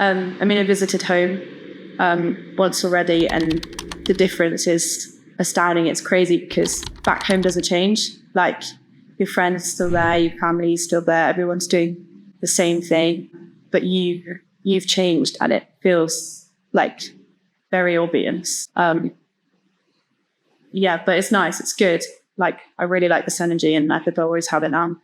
I mean, I visited home once already, and the difference is astounding. It's crazy because back home doesn't change. Like, your friends still there, your family's still there, everyone's doing the same thing, but you've changed, and it feels like very obvious. Yeah, but it's nice. It's good. Like, I really like this energy, and I could always have it now.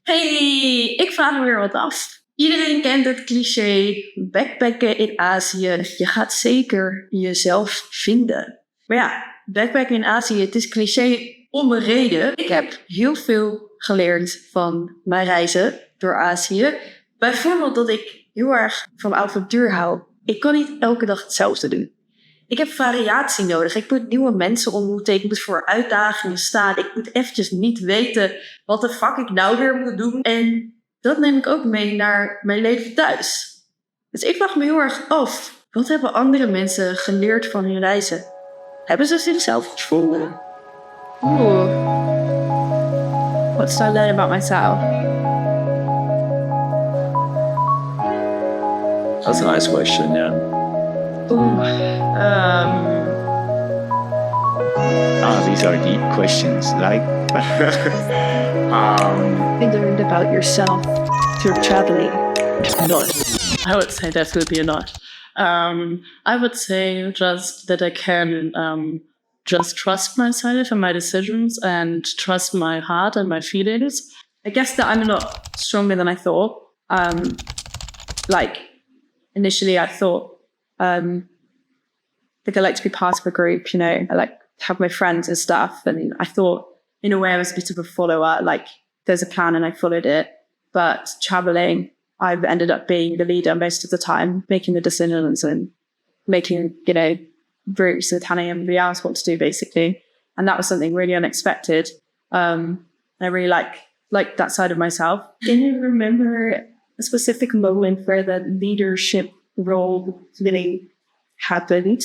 Hey, ik vraag me weer wat af. Iedereen kent het cliché backpacken in Azië. Je gaat zeker jezelf vinden. Maar ja, backpacken in Azië, het is cliché om een reden. Ik heb heel veel geleerd van mijn reizen door Azië. Bijvoorbeeld dat ik heel erg van avontuur hou. Ik kan niet elke dag hetzelfde doen. Ik heb variatie nodig. Ik moet nieuwe mensen ontmoeten. Ik moet voor uitdagingen staan. Ik moet eventjes niet weten wat de fuck ik nou weer moet doen. En dat neem ik ook mee naar mijn leven thuis. Dus ik vraag me heel erg af. Wat hebben andere mensen geleerd van hun reizen? Hebben ze zichzelf gevonden? What did I learn about myself? That's a nice question, yeah. These are deep questions. Like, I learned about yourself through traveling. Not. I would say definitely not. I would say just that I can just trust myself and my decisions and trust my heart and my feelings. I guess that I'm a lot stronger than I thought. Like, initially I thought, like, I like to be part of a group, you know, I like to have my friends and stuff. And I thought, in a way, I was a bit of a follower. Like, there's a plan and I followed it. But traveling, I've ended up being the leader most of the time, making the decisions and making, you know, routes and telling everybody else what to do, basically. And that was something really unexpected. I really like that side of myself. Can you remember a specific moment where the leadership role really happened?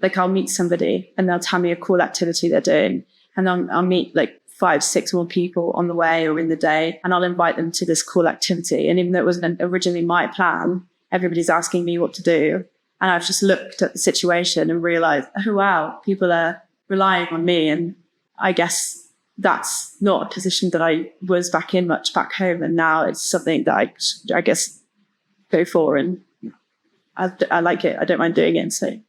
Like, I'll meet somebody and they'll tell me a cool activity they're doing, and I'll meet like 5, 6 more people on the way or in the day, and I'll invite them to this cool activity. And even though it wasn't originally my plan, everybody's asking me what to do. And I've just looked at the situation and realized, oh wow, people are relying on me. And I guess that's not a position that I was back in much back home. And now it's something that I guess go for, and I like it. I don't mind doing it. So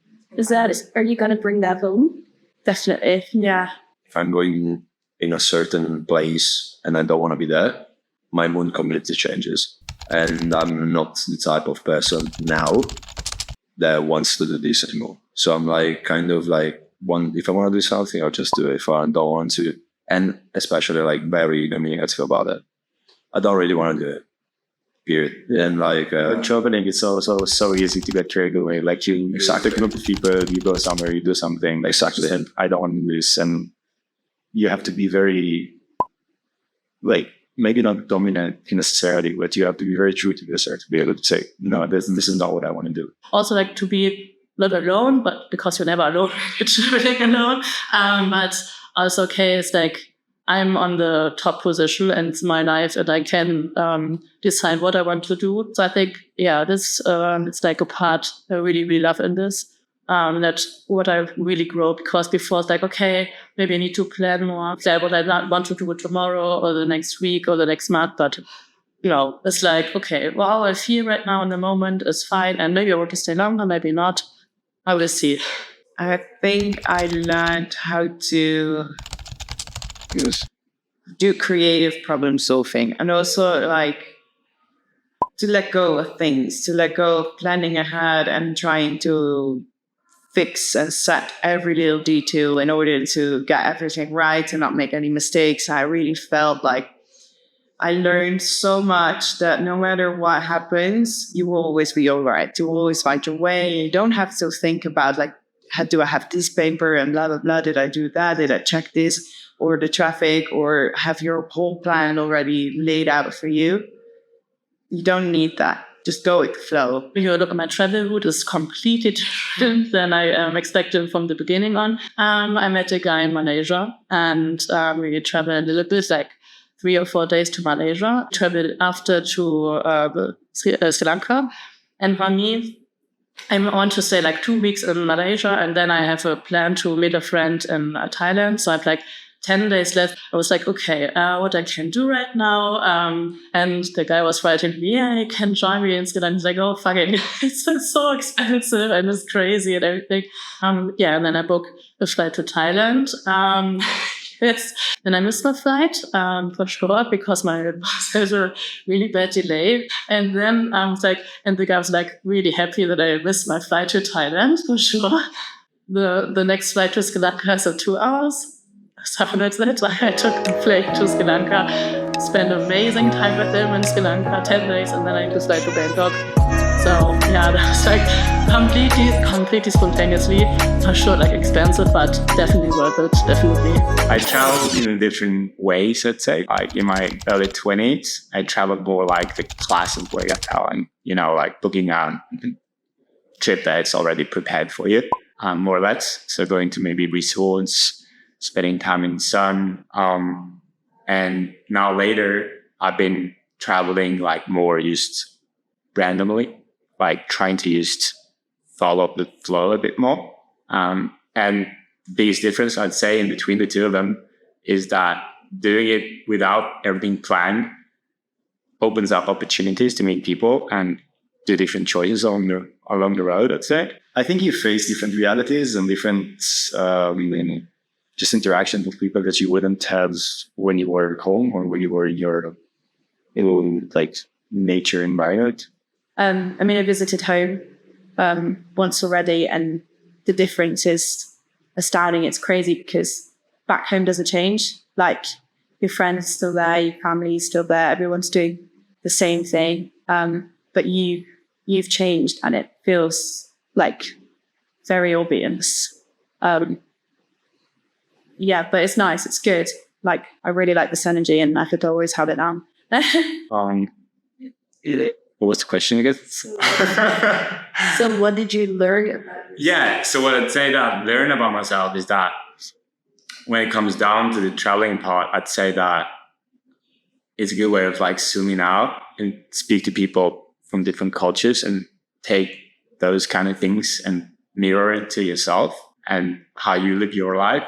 are you going to bring that home? Definitely. Yeah. if I'm going in a certain place and I don't want to be there, my mood completely changes. And I'm not the type of person now that wants to do this anymore. So I'm like, kind of like, if I want to do something, I'll just do it. If I don't want to, and especially like very negative about it, I don't really want to do it. Period. And like traveling, it's also so easy to get carried away. Like you exactly group of people, you go somewhere, you do something exactly, and I don't want to do this. And you have to be very, like, maybe not dominant necessarily, but you have to be very true to yourself to be able to say, no, this is not what I want to do. Also, like, to be not alone, but because you're never alone, you're traveling alone. But also, okay, it's like, I'm on the top position and it's my life and I can decide what I want to do. So I think, yeah, this it's like a part I really, really love in this. That's what I really grow, because before it's like, okay, maybe I need to plan more, plan what I want to do tomorrow or the next week or the next month. But, you know, it's like, okay, well, how I feel right now in the moment is fine. And maybe I want to stay longer, maybe not. I will see. I think I learned how to do creative problem solving, and also like to let go of things, to let go of planning ahead and trying to fix and set every little detail in order to get everything right and not make any mistakes. I really felt like I learned so much that no matter what happens, you will always be all right. You will always find your way. You don't have to think about like, do I have this paper and blah, blah, blah. Did I do that? Did I check this or the traffic, or have your whole plan already laid out for you? You don't need that. just go with the flow. You look at my travel route is completely different than I expected from the beginning on. I met a guy in Malaysia, and we traveled a little bit, like 3 or 4 days to Malaysia. Traveled after to Sri Lanka. And for me, I want to stay like 2 weeks in Malaysia, and then I have a plan to meet a friend in Thailand. So I have like 10 days left. I was like, okay, what I can do right now. And the guy was writing to me, yeah, you can join me in Sri Lanka. He's like, oh, fucking, it's so expensive and it's crazy and everything. Yeah, and then I booked a flight to Thailand. Then I missed my flight, for sure, because my boss had a really bad delay. And then I was like, and the guy was like really happy that I missed my flight to Thailand, for sure. The next flight to Sri Lanka is 2 hours. So that's it. I took a flight to Sri Lanka, spent amazing time with them in Sri Lanka, 10 days, and then I just fly to Bangkok. So yeah, that was like completely spontaneously, for sure, like expensive, but definitely worth it, definitely. I traveled in different ways, I'd say. Like in my early 20s, I traveled more like the classic way of traveling, like booking a trip that's already prepared for you, more or less. So going to maybe resorts, spending time in the sun. And now later, I've been traveling like more just randomly, like trying to just follow the flow a bit more. And the biggest difference I'd say in between the two of them is that doing it without everything planned opens up opportunities to meet people and do different choices along the road, I'd say. I think you face different realities and different just interaction with people that you wouldn't have when you were at home or when you were in your like nature environment. I mean, I visited home once already, and the difference is astounding. It's crazy because back home doesn't change. Like your friends are still there, your family's still there, everyone's doing the same thing. But you've changed, and it feels like very obvious. Yeah, but it's nice. It's good. Like, I really like this energy, and I could always have it now. What was the question again? So what did you learn? Yeah, so what I'd say that I've learned about myself is that when it comes down to the traveling part, I'd say that it's a good way of like zooming out and speak to people from different cultures and take those kind of things and mirror it to yourself and how you live your life.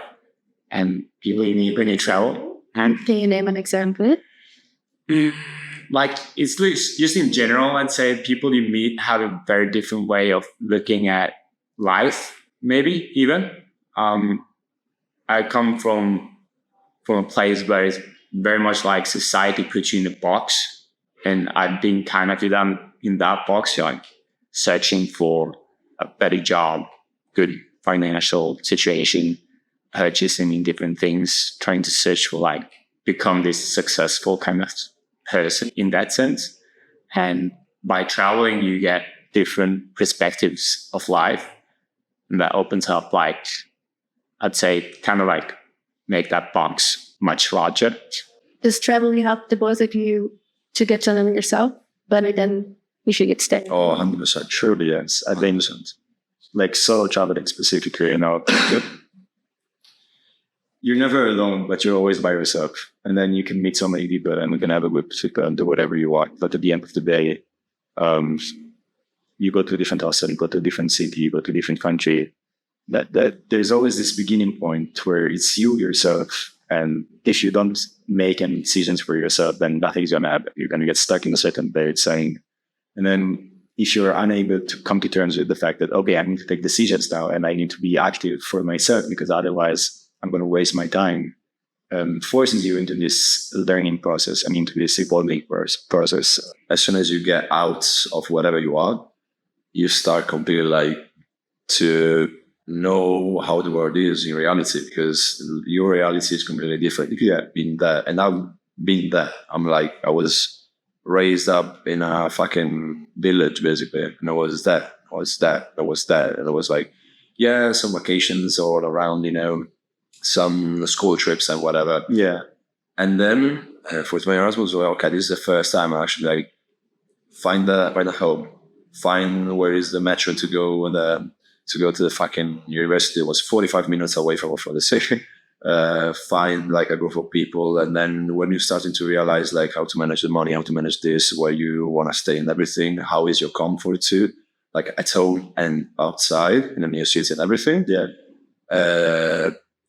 And people you meet when you travel. And can you name an example? Like, it's just in general, I'd say people you meet have a very different way of looking at life, maybe even. I come from a place where it's very much like society puts you in a box. And I've been kind of in that box, like searching for a better job, good financial situation, purchasing in different things, trying to search for like become this successful kind of person in that sense. And by traveling, you get different perspectives of life. And that opens up, like, I'd say, kind of like make that box much larger. Does traveling help the both of you to get to know yourself better than you should get stayed? Oh, 100%. Surely, yes. At the innocent. Like solo traveling specifically, you're never alone, but you're always by yourself. And then you can meet so many people and you can have a good people and do whatever you want. But at the end of the day, you go to a different hostel, you go to a different city, you go to a different country. That there's always this beginning point where it's you yourself. And if you don't make any decisions for yourself, then nothing's going to happen. You're going to get stuck in a certain place saying, and then if you're unable to come to terms with the fact that, okay, I need to take decisions now and I need to be active for myself because otherwise I'm going to waste my time, forcing you into this learning process and into this evolving process. As soon as you get out of whatever you are, you start completely like to know how the world is in reality, because your reality is completely different. If you have been there, and I've been there, I was raised up in a fucking village basically, and I was that, and I was like, yeah, some vacations all around, some school trips and whatever. Yeah. And then for my husband was like, okay, this is the first time I actually like find a home, find where is the metro to go and to go to the fucking university. It was 45 minutes away from the city. Find like a group of people, and then when you're starting to realize like how to manage the money, how to manage this, where you want to stay and everything, how is your comfort too, like at home and outside in the new city and everything.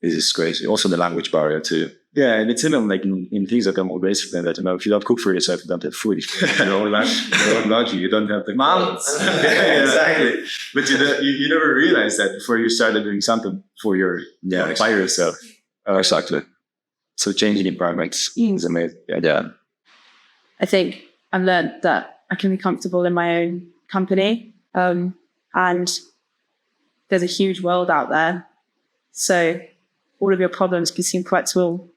This is crazy. Also the language barrier too. Yeah, and it's even like in things that are more basic than that. If you don't cook for yourself, you don't have food. You don't have the mounts. Exactly. But you never realize that before you started doing something for by yourself. Exactly. So changing environments is amazing. Yeah. I think I've learned that I can be comfortable in my own company, and there's a huge world out there. So all of your problems can seem quite small.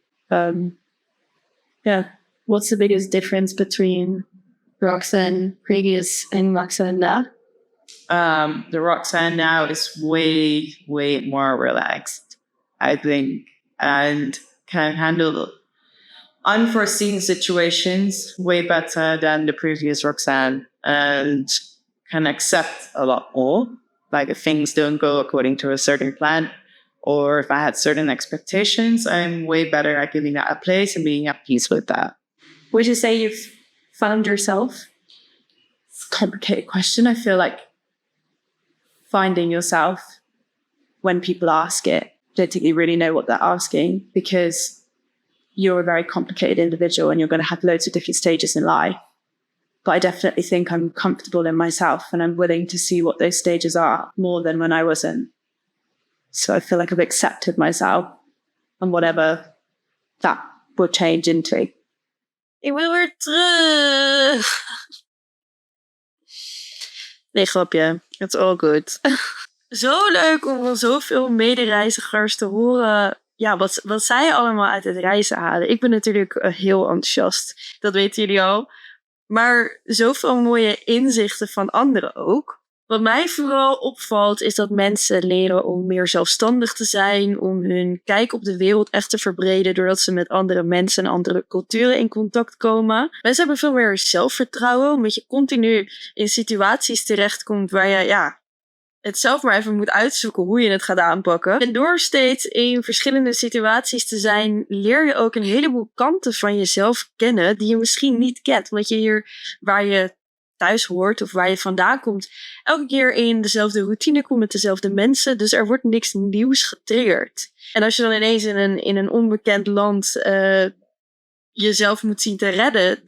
What's the biggest difference between Roxanne previous and Roxanne now? The Roxanne now is way, way more relaxed, I think, and can handle unforeseen situations way better than the previous Roxanne, and can accept a lot more. Like if things don't go according to a certain plan, or if I had certain expectations, I'm way better at giving that a place and being at peace with that. Would you say you've found yourself? It's a complicated question. I feel like finding yourself when people ask it, I don't think you really know what they're asking, because you're a very complicated individual and you're going to have loads of different stages in life. But I definitely think I'm comfortable in myself and I'm willing to see what those stages are more than when I wasn't. So I feel like I've accepted myself and whatever that will change into. Ik wil weer terug. Nee, grapje. It's all good. Zo leuk om van zoveel medereizigers te horen. Ja, wat zij allemaal uit het reizen halen. Ik ben natuurlijk heel enthousiast. Dat weten jullie al. Maar zoveel mooie inzichten van anderen ook. Wat mij vooral opvalt is dat mensen leren om meer zelfstandig te zijn, om hun kijk op de wereld echt te verbreden doordat ze met andere mensen en andere culturen in contact komen. Mensen hebben veel meer zelfvertrouwen, omdat je continu in situaties terechtkomt waar je het zelf maar even moet uitzoeken hoe je het gaat aanpakken. En door steeds in verschillende situaties te zijn, leer je ook een heleboel kanten van jezelf kennen die je misschien niet kent. Omdat je hier waar je thuis hoort of waar je vandaan komt, elke keer in dezelfde routine komt met dezelfde mensen. Dus er wordt niks nieuws getriggerd. En als je dan ineens in een onbekend land jezelf moet zien te redden,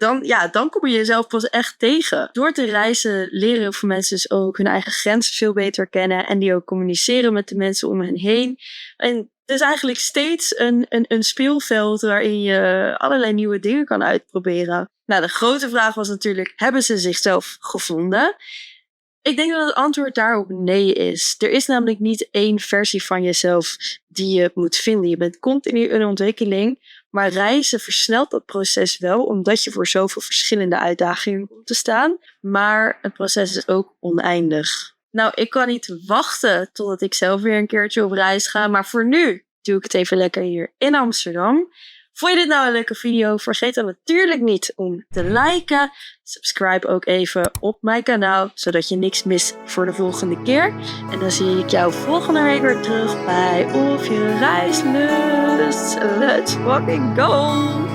dan kom je jezelf pas echt tegen. Door te reizen leren heel veel mensen dus ook hun eigen grenzen veel beter kennen en die ook communiceren met de mensen om hen heen. En het is eigenlijk steeds een speelveld waarin je allerlei nieuwe dingen kan uitproberen. Nou, de grote vraag was natuurlijk, hebben ze zichzelf gevonden? Ik denk dat het antwoord daarop nee is. Er is namelijk niet één versie van jezelf die je moet vinden. Je bent continu in ontwikkeling. Maar reizen versnelt dat proces wel, omdat je voor zoveel verschillende uitdagingen komt te staan. Maar het proces is ook oneindig. Nou, ik kan niet wachten totdat ik zelf weer een keertje op reis ga. Maar voor nu doe ik het even lekker hier in Amsterdam. Vond je dit nou een leuke video? Vergeet dan natuurlijk niet om te liken. Subscribe ook even op mijn kanaal, zodat je niks mist voor de volgende keer. En dan zie ik jou volgende week weer terug bij Of Je Reislust. Let's fucking go!